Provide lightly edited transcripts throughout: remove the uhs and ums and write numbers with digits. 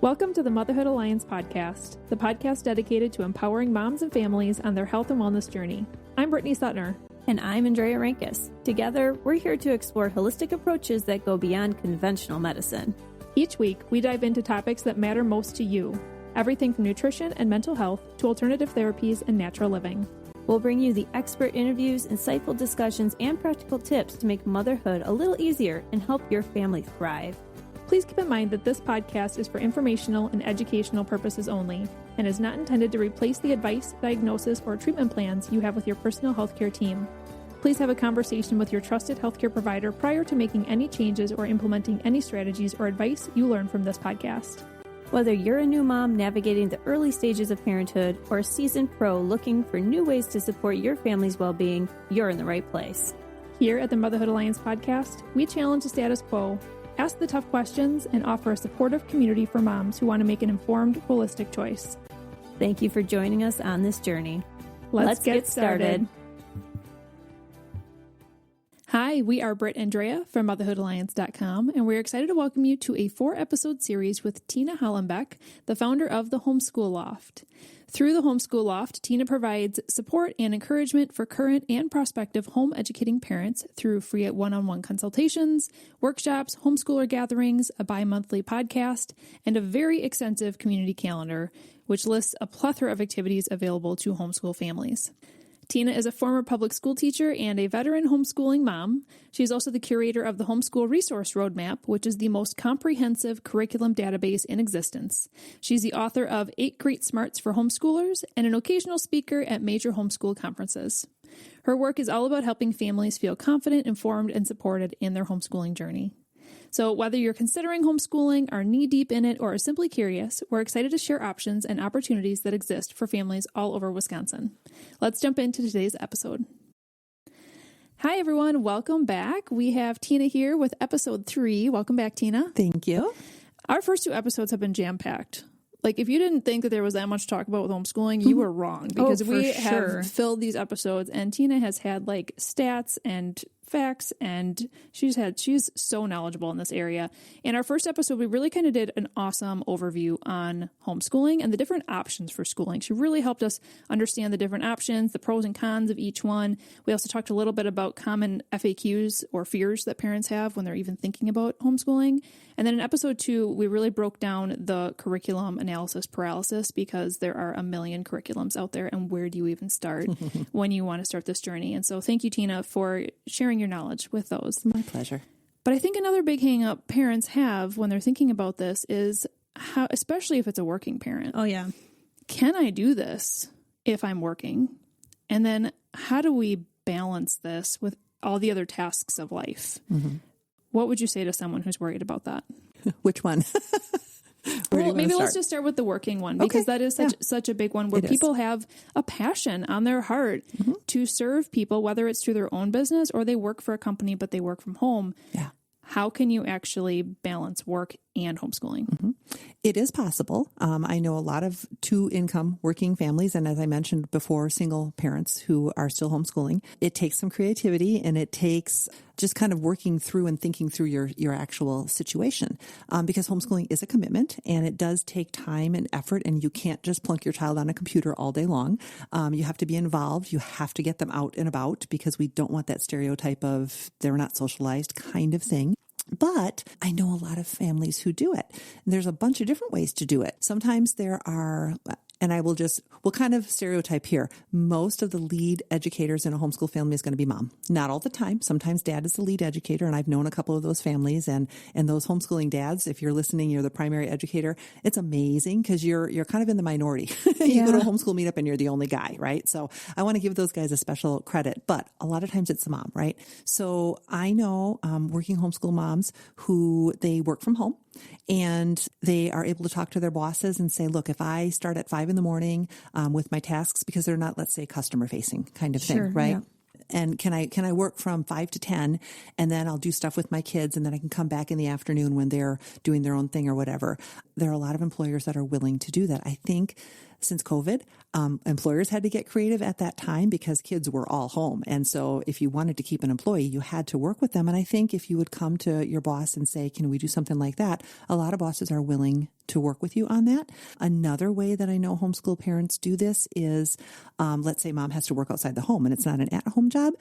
Welcome to the Motherhood Alliance podcast, the podcast dedicated to empowering moms and families on their health and wellness journey. I'm Brittany Suttner. And I'm Andrea Rankus. Together, we're here to explore holistic approaches that go beyond conventional medicine. Each week, we dive into topics that matter most to you, everything from nutrition and mental health to alternative therapies and natural living. We'll bring you the expert interviews, insightful discussions, and practical tips to make motherhood a little easier and help your family thrive. Please keep in mind that this podcast is for informational and educational purposes only and is not intended to replace the advice, diagnosis, or treatment plans you have with your personal healthcare team. Please have a conversation with your trusted healthcare provider prior to making any changes or implementing any strategies or advice you learn from this podcast. Whether you're a new mom navigating the early stages of parenthood or a seasoned pro looking for new ways to support your family's well-being, you're in the right place. Here at the Motherhood Alliance podcast, we challenge the status quo, ask the tough questions, and offer a supportive community for moms who want to make an informed, holistic choice. Thank you for joining us on this journey. Let's get started. Hi, we are Britt and Andrea from motherhoodalliance.com, and we're excited to welcome you to a 4-episode series with Tina Hollenbeck, the founder of the Homeschool Loft. Through the Homeschool Loft, Tina provides support and encouragement for current and prospective home educating parents through free one-on-one consultations, workshops, homeschooler gatherings, a bi-monthly podcast, and a very extensive community calendar, which lists a plethora of activities available to homeschool families. Tina is a former public school teacher and a veteran homeschooling mom. She's also the curator of the Homeschool Resource Roadmap, which is the most comprehensive curriculum database in existence. She's the author of 8 Great Smarts for Homeschoolers and an occasional speaker at major homeschool conferences. Her work is all about helping families feel confident, informed, and supported in their homeschooling journey. So whether you're considering homeschooling, are knee-deep in it, or are simply curious, we're excited to share options and opportunities that exist for families all over Wisconsin. Let's jump into today's episode. Hi, everyone. Welcome back. We have Tina here with episode 3. Welcome back, Tina. Thank you. Our first 2 episodes have been jam-packed. Like, if you didn't think that there was that much to talk about with homeschooling, you were wrong, because we have filled these episodes, and Tina has had like stats and facts, and she's so knowledgeable in this area. In our first episode, we really kind of did an awesome overview on homeschooling and the different options for schooling. She really helped us understand the different options, the pros and cons of each one. We also talked a little bit about common FAQs or fears that parents have when they're even thinking about homeschooling. And then in episode 2, we really broke down the curriculum analysis paralysis, because there are a million curriculums out there, and where do you even start when you want to start this journey? And so thank you, Tina, for sharing your knowledge with those. My pleasure. But I think another big hang up parents have when they're thinking about this is how, especially if it's a working parent. Oh, yeah. Can I do this if I'm working? And then how do we balance this with all the other tasks of life? Mm-hmm. What would you say to someone who's worried about that? Which one? Well, maybe let's just start with the working one, because that is such a big one where people have a passion on their heart to serve people, whether it's through their own business or they work for a company, but they work from home. Yeah. How can you actually balance work and homeschooling? Mm-hmm. It is possible. I know a lot of 2-income working families, and as I mentioned before, single parents who are still homeschooling. It takes some creativity, and it takes just kind of working through and thinking through your actual situation, because homeschooling is a commitment, and it does take time and effort, and you can't just plunk your child on a computer all day long. You have to be involved. You have to get them out and about, because we don't want that stereotype of they're not socialized kind of thing. But I know a lot of families who do it. And there's a bunch of different ways to do it. Sometimes there are, and we'll kind of stereotype here. Most of the lead educators in a homeschool family is going to be mom. Not all the time. Sometimes dad is the lead educator, and I've known a couple of those families, and those homeschooling dads, if you're listening, you're the primary educator. It's amazing, because you're kind of in the minority. You go to a homeschool meetup and you're the only guy, right? So I want to give those guys a special credit, but a lot of times it's the mom, right? So I know working homeschool moms who they work from home, and they are able to talk to their bosses and say, look, if I start at 5 a.m. with my tasks, because they're not, let's say, customer facing kind of thing, right? Yeah. And can I work from 5 to 10, and then I'll do stuff with my kids, and then I can come back in the afternoon when they're doing their own thing or whatever. There are a lot of employers that are willing to do that. I think since COVID, employers had to get creative at that time, because kids were all home. And so if you wanted to keep an employee, you had to work with them. And I think if you would come to your boss and say, can we do something like that? A lot of bosses are willing to work with you on that. Another way that I know homeschool parents do this is, let's say mom has to work outside the home and it's not an at-home job.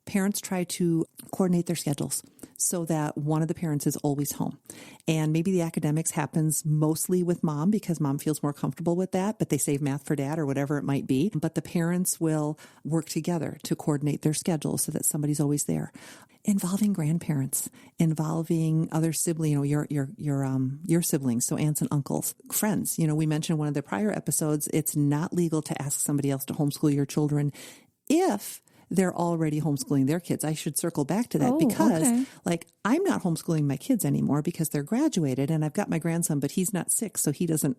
Parents try to coordinate their schedules so that one of the parents is always home. And maybe the academics happens mostly with mom because mom feels more comfortable with that, but they save math for dad or whatever it might be. But the parents will work together to coordinate their schedules so that somebody's always there. Involving grandparents, involving other siblings, your siblings, so aunts and uncles, friends. We mentioned one of the prior episodes, it's not legal to ask somebody else to homeschool your children if they're already homeschooling their kids. I should circle back to that because I'm not homeschooling my kids anymore because they're graduated and I've got my grandson, but he's not 6, so he doesn't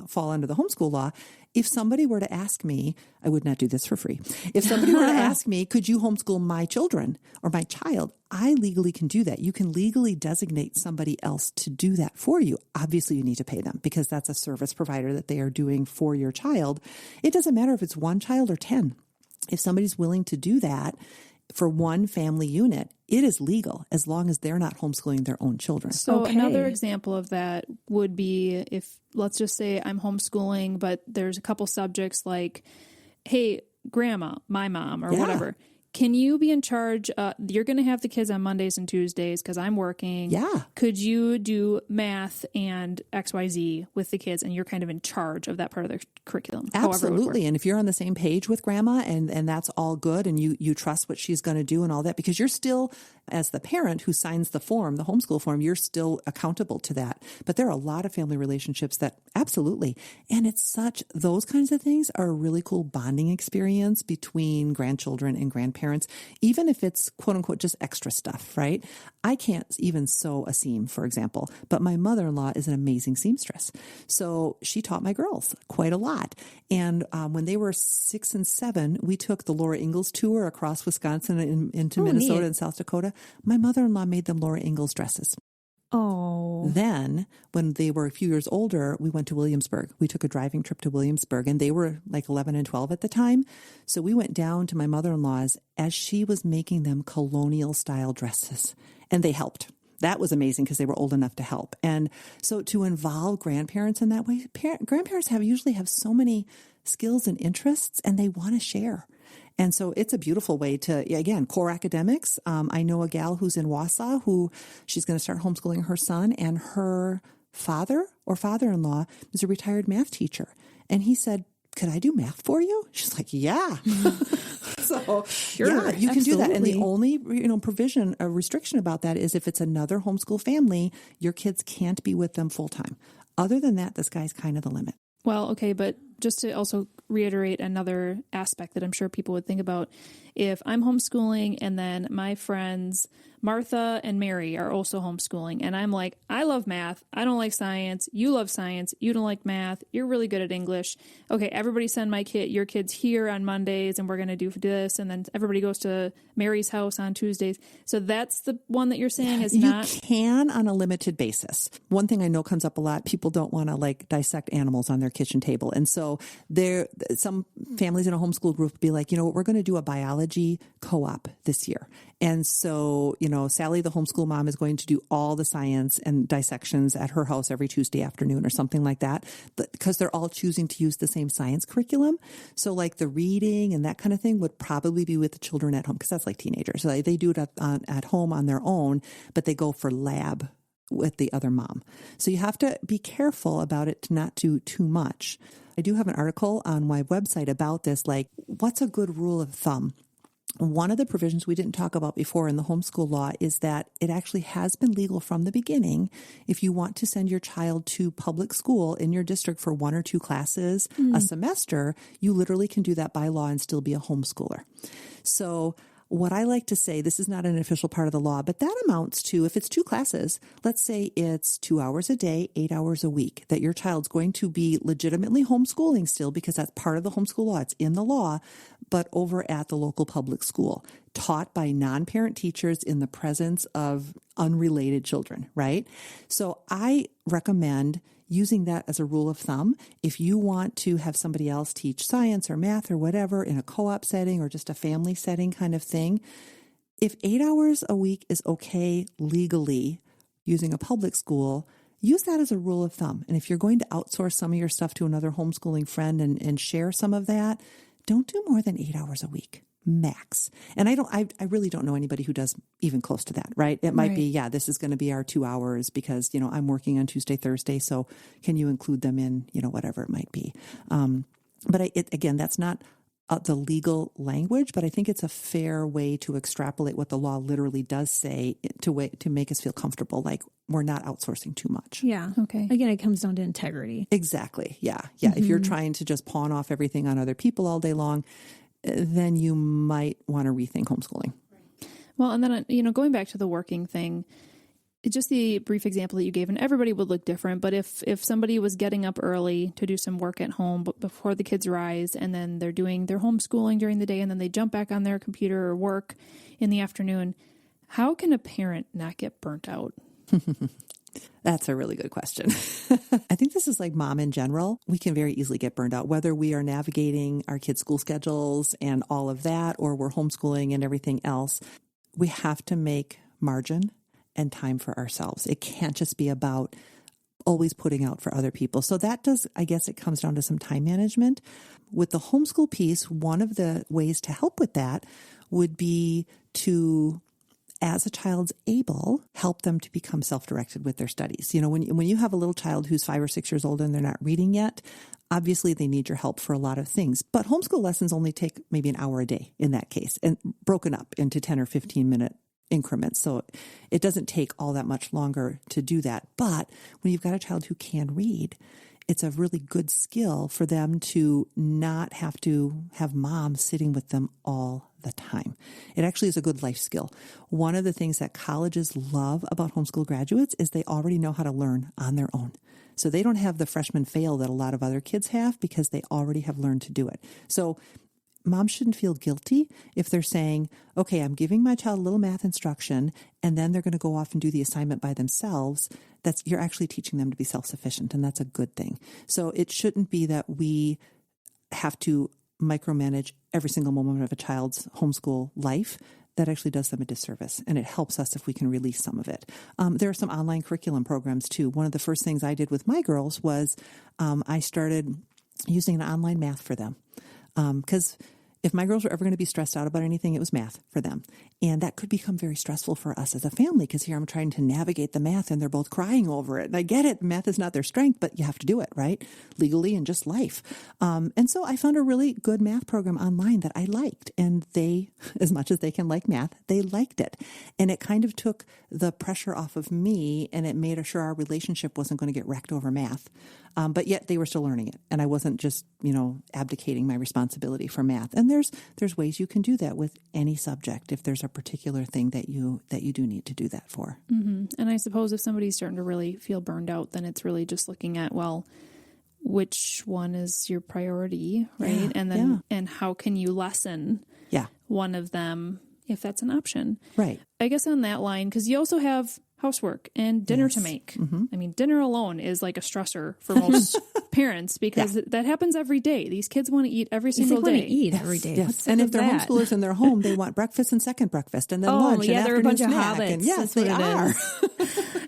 fall under the homeschool law. If somebody were to ask me, I would not do this for free. If somebody were to ask me, could you homeschool my children or my child? I legally can do that. You can legally designate somebody else to do that for you. Obviously, you need to pay them because that's a service provider that they are doing for your child. It doesn't matter if it's 1 child or 10. If somebody's willing to do that for one family unit, it is legal as long as they're not homeschooling their own children. So another example of that would be if, let's just say I'm homeschooling, but there's a couple subjects like, hey, grandma, my mom, or whatever. Can you be in charge? You're going to have the kids on Mondays and Tuesdays because I'm working. Yeah. Could you do math and XYZ with the kids and you're kind of in charge of that part of their curriculum? Absolutely. And if you're on the same page with grandma and that's all good and you trust what she's going to do and all that, because you're still, as the parent who signs the form, the homeschool form, you're still accountable to that. But there are a lot of family relationships that absolutely. And those kinds of things are a really cool bonding experience between grandchildren and grandparents. Even if it's quote unquote just extra stuff, right? I can't even sew a seam, for example, but my mother-in-law is an amazing seamstress. So she taught my girls quite a lot. And when they were 6 and 7, we took the Laura Ingalls tour across Wisconsin and into Minnesota and South Dakota. My mother-in-law made them Laura Ingalls dresses. Oh. Then, when they were a few years older, we went to Williamsburg. We took a driving trip to Williamsburg, and they were like 11 and 12 at the time. So we went down to my mother-in-law's as she was making them colonial-style dresses, and they helped. That was amazing because they were old enough to help. And so to involve grandparents in that way, grandparents usually have so many skills and interests, and they want to share. And so it's a beautiful way to, again, core academics. I know a gal who's in Wausau who she's going to start homeschooling her son, and her father or father-in-law is a retired math teacher. And he said, could I do math for you? She's like, yeah. So sure, yeah, you can do that. And the absolutely. only restriction about that is if it's another homeschool family, your kids can't be with them full time. Other than that, the sky's kind of the limit. Well, okay, but just to also reiterate another aspect that I'm sure people would think about, if I'm homeschooling and then my friends Martha and Mary are also homeschooling, and I'm like, I love math, I don't like science, you love science, you don't like math, you're really good at English. Okay, everybody send your kids here on Mondays, and we're going to do this, and then everybody goes to Mary's house on Tuesdays. So that's the one that you're saying is not... You can on a limited basis. One thing I know comes up a lot, people don't want to dissect animals on their kitchen table. And so some families in a homeschool group be like, we're going to do a biology co-op this year. And so, Sally, the homeschool mom, is going to do all the science and dissections at her house every Tuesday afternoon or something like that, because they're all choosing to use the same science curriculum. So the reading and that kind of thing would probably be with the children at home, because that's like teenagers. So they do it at home on their own, but they go for lab with the other mom. So you have to be careful about it to not do too much. I do have an article on my website about this, what's a good rule of thumb? One of the provisions we didn't talk about before in the homeschool law is that it actually has been legal from the beginning. If you want to send your child to public school in your district for 1 or 2 classes a semester, you literally can do that by law and still be a homeschooler. So what I like to say, this is not an official part of the law, but that amounts to, if it's 2 classes, let's say it's 2 hours a day, 8 hours a week, that your child's going to be legitimately homeschooling still, because that's part of the homeschool law. It's in the law, but over at the local public school, taught by non-parent teachers in the presence of unrelated children, right? So I recommend using that as a rule of thumb. If you want to have somebody else teach science or math or whatever in a co-op setting or just a family setting kind of thing, if 8 hours a week is okay legally using a public school, use that as a rule of thumb. And if you're going to outsource some of your stuff to another homeschooling friend and share some of that, don't do more than 8 hours a week. Max. And I really don't know anybody who does even close to that, right? It might be, this is going to be our 2 hours because, I'm working on Tuesday, Thursday. So can you include them in, whatever it might be? But again, that's not the legal language, but I think it's a fair way to extrapolate what the law literally does say to make us feel comfortable. Like we're not outsourcing too much. Yeah. Okay. Again, it comes down to integrity. Exactly. Yeah. Yeah. If you're trying to just pawn off everything on other people all day long, then you might want to rethink homeschooling. Well, and then, going back to the working thing, just the brief example that you gave, and everybody would look different, but if somebody was getting up early to do some work at home before the kids rise, and then they're doing their homeschooling during the day, and then they jump back on their computer or work in the afternoon, how can a parent not get burnt out? That's a really good question. I think this is like mom in general. We can very easily get burned out, whether we are navigating our kids' school schedules and all of that, or we're homeschooling and everything else. We have to make margin and time for ourselves. It can't just be about always putting out for other people. So I guess it comes down to some time management. With the homeschool piece, one of the ways to help with that would be to, as a child's able, help them to become self-directed with their studies. When you have a little child who's 5 or 6 years old and they're not reading yet, obviously they need your help for a lot of things. But homeschool lessons only take maybe an hour a day in that case, and broken up into 10 or 15-minute increments. So it doesn't take all that much longer to do that. But when you've got a child who can read, it's a really good skill for them to not have to have mom sitting with them all the time. It actually is a good life skill. One of the things that colleges love about homeschool graduates is they already know how to learn on their own. So they don't have the freshman fail that a lot of other kids have because they already have learned to do it. So mom shouldn't feel guilty if they're saying, okay, I'm giving my child a little math instruction, and then they're going to go off and do the assignment by themselves. You're actually teaching them to be self-sufficient, and that's a good thing. So it shouldn't be that we have to micromanage every single moment of a child's homeschool life. That actually does them a disservice, and it helps us if we can release some of it. There are some online curriculum programs too. One of the first things I did with my girls was I started using an online math for them, because if my girls were ever going to be stressed out about anything, it was math for them. And that could become very stressful for us as a family because here I'm trying to navigate the math and they're both crying over it. And I get it. Math is not their strength, but you have to do it, right? Legally and just life. And so I found a really good math program online that I liked. And they, as much as they can like math, they liked it. And it kind of took the pressure off of me, and it made sure our relationship wasn't going to get wrecked over math. But yet they were still learning it. And I wasn't just, abdicating my responsibility for math. And there's ways you can do that with any subject if there's a particular thing that you do need to do that for. Mm-hmm. And I suppose if somebody's starting to really feel burned out, then it's really just looking at, which one is your priority, right? Yeah, and then and how can you lessen one of them if that's an option? Right. I guess on that line, because you also have housework and dinner to make. Mm-hmm. I mean, dinner alone is like a stressor for most parents because that happens every day. These kids want to eat every single day. They want to eat every day. Yes. And if they're homeschoolers in their home, they want breakfast and second breakfast and then lunch and they're a bunch of snack. hobbits. And yes, they are.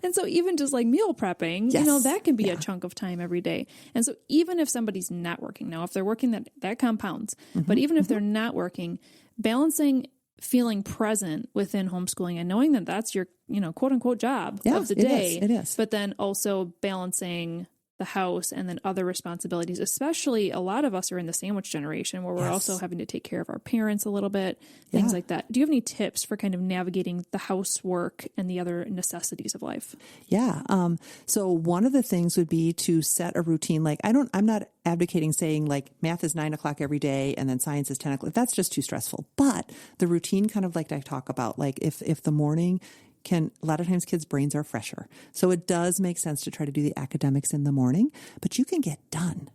And so even just like meal prepping, that can be a chunk of time every day. And so even if somebody's not working, now if they're working, that compounds. Mm-hmm. But even if they're not working, balancing feeling present within homeschooling and knowing that that's your, quote unquote job of the day. It is. But then also balancing the house and then other responsibilities, especially a lot of us are in the sandwich generation where we're also having to take care of our parents a little bit, things like that. Do you have any tips for kind of navigating the housework and the other necessities of life? Yeah. So one of the things would be to set a routine. Like I'm not advocating saying like math is 9 o'clock every day and then science is 10 o'clock. That's just too stressful. But the routine kind of like I talk about, like if the morning a lot of times kids' brains are fresher. So it does make sense to try to do the academics in the morning, but you can get done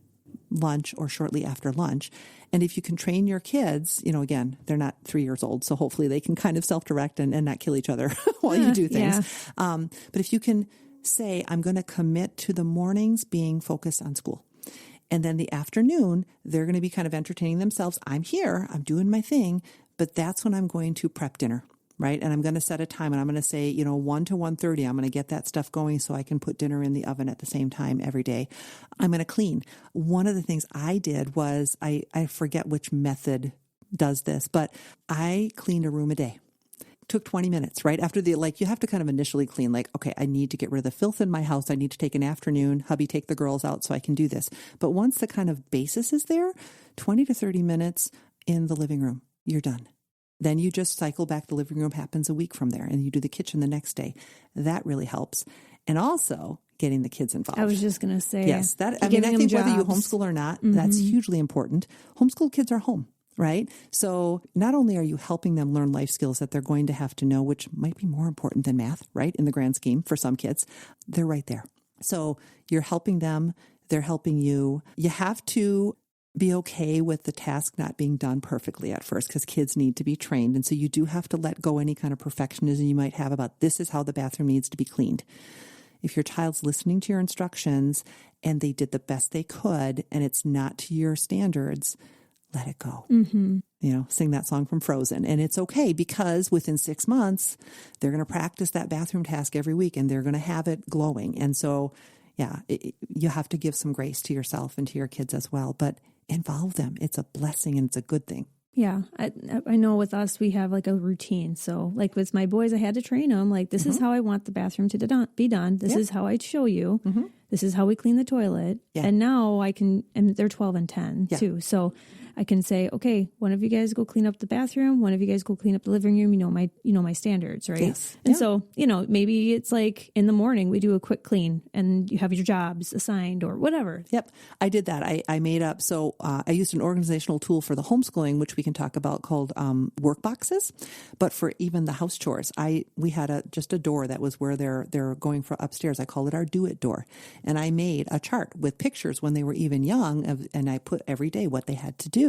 lunch or shortly after lunch. And if you can train your kids, again, they're not 3 years old, so hopefully they can kind of self-direct and not kill each other while you do things. Yeah. But if you can say, I'm going to commit to the mornings being focused on school. And then the afternoon, they're going to be kind of entertaining themselves. I'm here, I'm doing my thing, but that's when I'm going to prep dinner. right? And I'm going to set a time and I'm going to say, 1 to 1:30, I'm going to get that stuff going so I can put dinner in the oven at the same time every day. I'm going to clean. One of the things I did was I forget which method does this, but I cleaned a room a day. Took 20 minutes, right? After you have to kind of initially clean, okay, I need to get rid of the filth in my house. I need to take an afternoon, hubby, take the girls out so I can do this. But once the kind of basis is there, 20 to 30 minutes in the living room, you're done. Then you just cycle back. The living room happens a week from there and you do the kitchen the next day. That really helps. And also getting the kids involved. I was just going to say. Yes. I think whether you homeschool or not, that's hugely important. Homeschool kids are home. Right? So not only are you helping them learn life skills that they're going to have to know, which might be more important than math, right? In the grand scheme for some kids, they're right there. So you're helping them. They're helping you. You have to be okay with the task not being done perfectly at first because kids need to be trained. And so you do have to let go any kind of perfectionism you might have about this is how the bathroom needs to be cleaned. If your child's listening to your instructions and they did the best they could and it's not to your standards, let it go. Sing that song from Frozen. And it's okay because within 6 months, they're going to practice that bathroom task every week and they're going to have it glowing. And so, you have to give some grace to yourself and to your kids as well, but involve them. It's a blessing and it's a good thing. Yeah. I know with us, we have a routine. So with my boys, I had to train them. This is how I want the bathroom to be done. This is how I'd show you. This is how we clean the toilet. Yeah. And now and they're 12 and 10 too. So I can say, okay, one of you guys go clean up the bathroom. One of you guys go clean up the living room. My standards, right? Yes. And so, maybe it's in the morning we do a quick clean and you have your jobs assigned or whatever. Yep. I did that. I made up. So I used an organizational tool for the homeschooling, which we can talk about called work boxes. But for even the house chores, we had just a door that was where they're going for upstairs. I call it our do it door. And I made a chart with pictures when they were even young and I put every day what they had to do.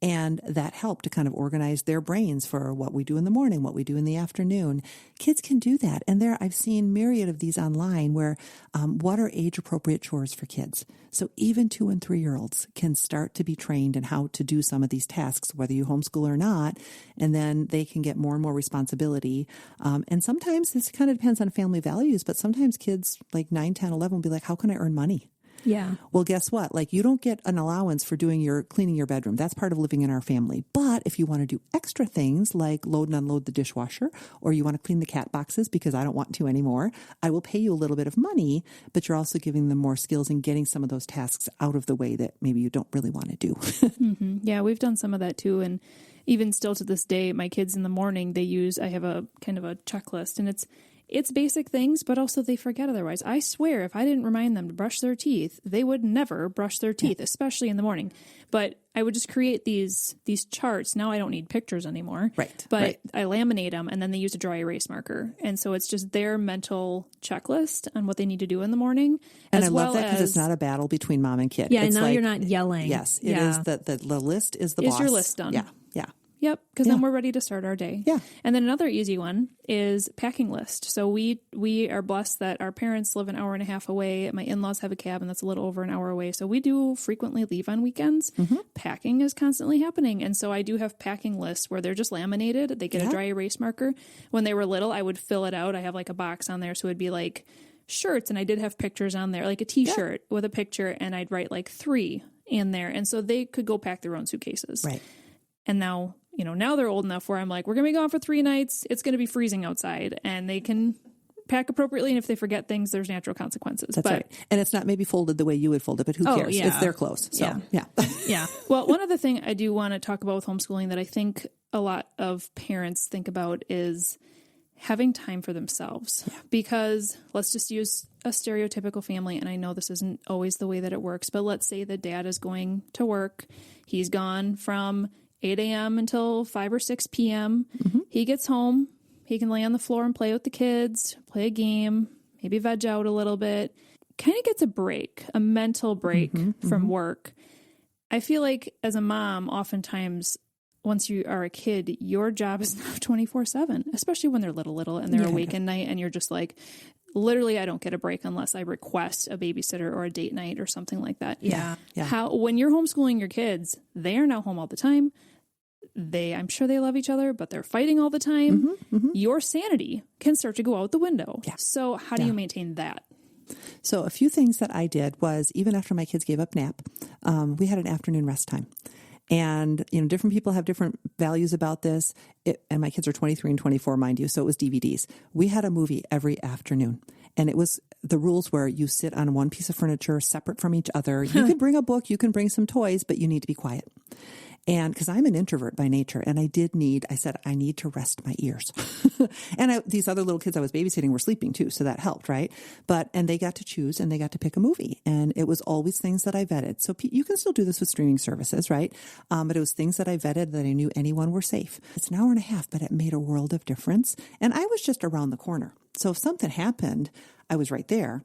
And that helped to kind of organize their brains for what we do in the morning, what we do in the afternoon. Kids can do that. And I've seen myriad of these online where what are age appropriate chores for kids? So even 2 and 3-year-olds can start to be trained in how to do some of these tasks, whether you homeschool or not. And then they can get more and more responsibility. And sometimes this kind of depends on family values, but sometimes kids 9, 10, 11 will be like, how can I earn money? Yeah. Well, guess what? You don't get an allowance for cleaning your bedroom. That's part of living in our family. But if you want to do extra things like load and unload the dishwasher, or you want to clean the cat boxes because I don't want to anymore, I will pay you a little bit of money, but you're also giving them more skills and getting some of those tasks out of the way that maybe you don't really want to do. Yeah, we've done some of that too. And even still to this day, my kids in the morning, I have a kind of a checklist and it's basic things, but also they forget otherwise. I swear, if I didn't remind them to brush their teeth, they would never brush their teeth, especially in the morning. But I would just create these charts. Now I don't need pictures anymore. Right. But I laminate them, and then they use a dry erase marker. And so it's just their mental checklist on what they need to do in the morning. And I love that because it's not a battle between mom and kid. Yeah, and now you're not yelling. Yes, it is. The list is the boss. Is your list done? Yeah. Yep, because then we're ready to start our day. Yeah. And then another easy one is packing list. So we are blessed that our parents live an hour and a half away. My in-laws have a cabin that's a little over an hour away. So we do frequently leave on weekends. Packing is constantly happening. And so I do have packing lists where they're just laminated. They get a dry erase marker. When they were little, I would fill it out. I have a box on there. So it'd be shirts. And I did have pictures on there, like a t-shirt with a picture. And I'd write 3 in there. And so they could go pack their own suitcases. Right. And now, now they're old enough where I'm we're going to be gone for 3 nights. It's going to be freezing outside and they can pack appropriately. And if they forget things, there's natural consequences. That's right. And it's not maybe folded the way you would fold it, but who cares? Yeah. It's their clothes. So, yeah. Well, one other thing I do want to talk about with homeschooling that I think a lot of parents think about is having time for themselves. Yeah. Because let's just use a stereotypical family. And I know this isn't always the way that it works, but let's say the dad is going to work. He's gone from 8 a.m. until 5 or 6 p.m. He gets home. He can lay on the floor and play with the kids, play a game, maybe veg out a little bit. Kind of gets a break, a mental break from work. I feel like as a mom, oftentimes once you are a kid, your job is now 24/7, especially when they're little and they're awake at night and you're just literally, I don't get a break unless I request a babysitter or a date night or something like that. Yeah. When you're homeschooling your kids, they are now home all the time. I'm sure they love each other, but they're fighting all the time. Your sanity can start to go out the window. Yeah. So how do you maintain that? So a few things that I did was, even after my kids gave up nap, we had an afternoon rest time. And, different people have different values about this. And my kids are 23 and 24, mind you. So it was DVDs. We had a movie every afternoon. And the rules were you sit on one piece of furniture separate from each other. You can bring a book, you can bring some toys, but you need to be quiet. And because I'm an introvert by nature, and I said, I need to rest my ears. And these other little kids I was babysitting were sleeping too. So that helped, right? And they got to choose and they got to pick a movie. And it was always things that I vetted. So you can still do this with streaming services, right? But it was things that I vetted that I knew anyone were safe. It's an hour and a half, but it made a world of difference. And I was just around the corner. So if something happened, I was right there.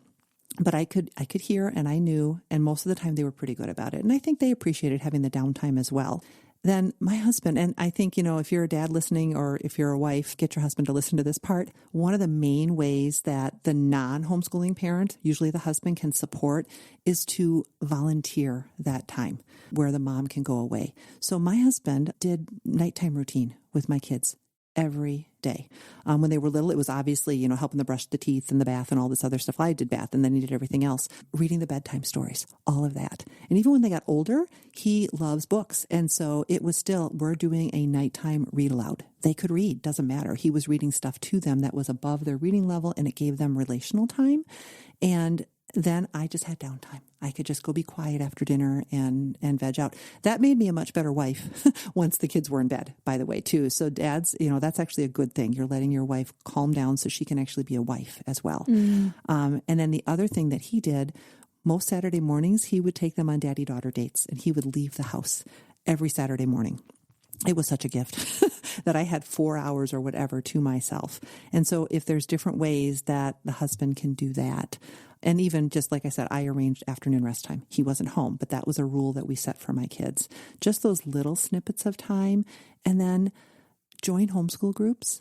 But I could hear and I knew, and most of the time they were pretty good about it. And I think they appreciated having the downtime as well. Then my husband, and I think, if you're a dad listening or if you're a wife, get your husband to listen to this part. One of the main ways that the non-homeschooling parent, usually the husband, can support is to volunteer that time where the mom can go away. So my husband did nighttime routine with my kids every day. When they were little, it was obviously, helping them brush the teeth and the bath and all this other stuff. I did bath and then he did everything else. Reading the bedtime stories, all of that. And even when they got older, he loves books. And so it was still, we're doing a nighttime read aloud. They could read, doesn't matter. He was reading stuff to them that was above their reading level and it gave them relational time. And then I just had downtime. I could just go be quiet after dinner and veg out. That made me a much better wife once the kids were in bed, by the way, too. So dads, that's actually a good thing. You're letting your wife calm down so she can actually be a wife as well. And then the other thing that he did, most Saturday mornings, he would take them on daddy-daughter dates and he would leave the house every Saturday morning. It was such a gift that I had 4 hours or whatever to myself. And so if there's different ways that the husband can do that, and even just like I said, I arranged afternoon rest time. He wasn't home, but that was a rule that we set for my kids. Just those little snippets of time, and then join homeschool groups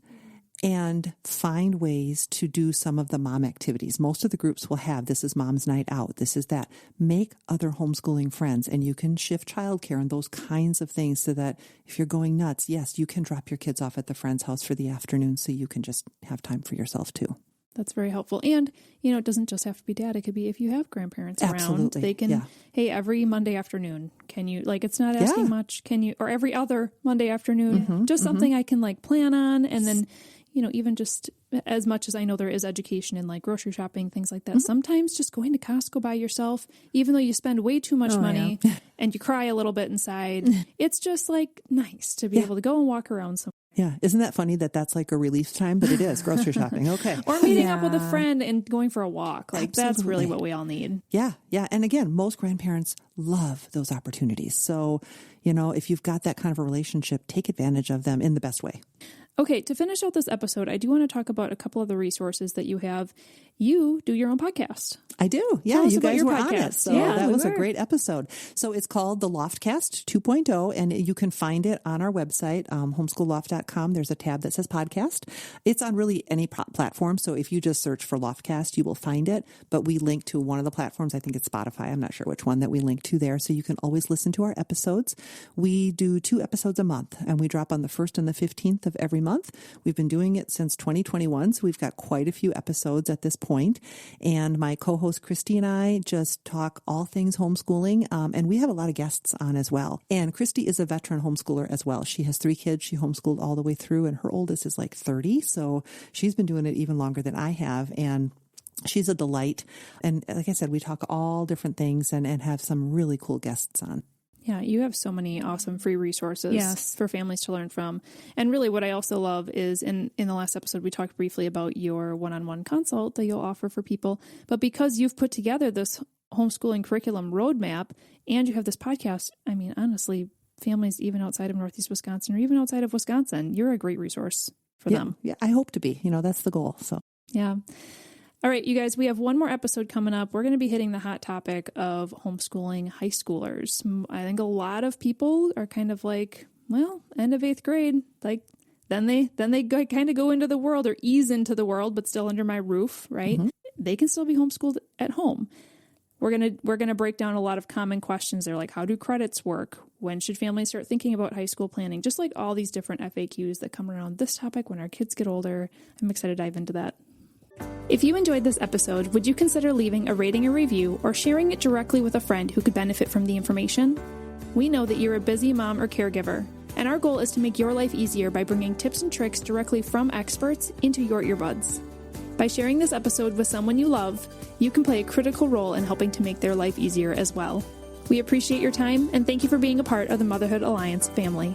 and find ways to do some of the mom activities. Most of the groups will have, this is mom's night out, this is that. Make other homeschooling friends, and you can shift childcare and those kinds of things so that if you're going nuts, yes, you can drop your kids off at the friend's house for the afternoon so you can just have time for yourself too. That's very helpful. And, it doesn't just have to be dad. It could be if you have grandparents around, they can, hey, every Monday afternoon, can you, it's not asking much, can you, or every other Monday afternoon, just something I can plan on. And then, even just as much as I know there is education in grocery shopping, things like that, sometimes just going to Costco by yourself, even though you spend way too much money and you cry a little bit inside, it's just nice to be able to go and walk around somewhere. Yeah. Isn't that funny that that's like a relief time? But it is grocery shopping. Okay. Or meeting up with a friend and going for a walk. That's really what we all need. Yeah. Yeah. And again, most grandparents love those opportunities. So, if you've got that kind of a relationship, take advantage of them in the best way. Okay, to finish out this episode, I do want to talk about a couple of the resources that you have. You do your own podcast. I do. Yeah, you guys were on it. So that was a great episode. So it's called the Loftcast 2.0, and you can find it on our website, homeschoolloft.com. There's a tab that says podcast. It's on really any platform. So if you just search for Loftcast, you will find it. But we link to one of the platforms. I think it's Spotify. I'm not sure which one that we link to there. So you can always listen to our episodes. We do 2 episodes a month, and we drop on the 1st and the 15th of every month. We've been doing it since 2021, so we've got quite a few episodes at this point. And my co-host Christy and I just talk all things homeschooling, and we have a lot of guests on as well. And Christy is a veteran homeschooler as well. She has 3 kids. She homeschooled all the way through, and her oldest is 30, so she's been doing it even longer than I have. And she's a delight. And like I said, we talk all different things and have some really cool guests on. Yeah, you have so many awesome free resources for families to learn from. And really what I also love is in the last episode, we talked briefly about your one-on-one consult that you'll offer for people. But because you've put together this homeschooling curriculum roadmap and you have this podcast, I mean, honestly, families even outside of Northeast Wisconsin or even outside of Wisconsin, you're a great resource for them. Yeah, I hope to be. That's the goal. So yeah. All right, you guys, we have one more episode coming up. We're going to be hitting the hot topic of homeschooling high schoolers. I think a lot of people are kind of end of 8th grade. Then they kind of go into the world or ease into the world, but still under my roof, right? Mm-hmm. They can still be homeschooled at home. We're gonna break down a lot of common questions there, like how do credits work? When should families start thinking about high school planning? Just like all these different FAQs that come around this topic when our kids get older. I'm excited to dive into that. If you enjoyed this episode, would you consider leaving a rating or review or sharing it directly with a friend who could benefit from the information? We know that you're a busy mom or caregiver, and our goal is to make your life easier by bringing tips and tricks directly from experts into your earbuds. By sharing this episode with someone you love, you can play a critical role in helping to make their life easier as well. We appreciate your time, and thank you for being a part of the Motherhood Alliance family.